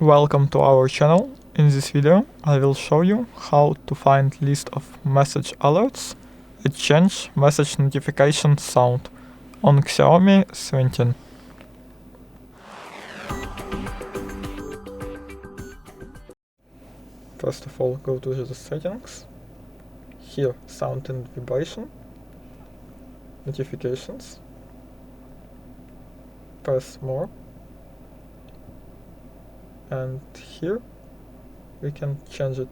Welcome to our channel. In this video I will show you how to find list of message alerts and change message notification sound on Xiaomi 17. First of all, go to the settings. Here, sound and vibration, notifications. Press more. And here we can change it.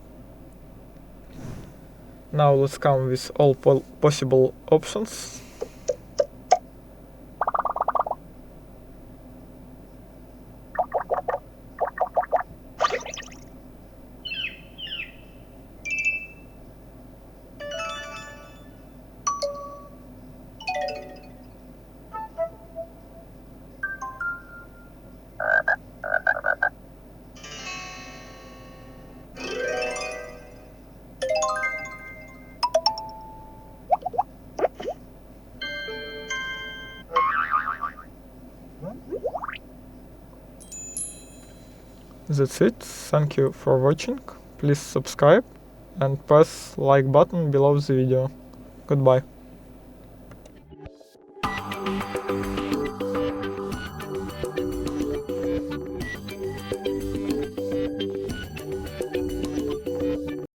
Now let's come with all possible options. That's it. Thank you for watching. Please subscribe and press like button below the video. Goodbye.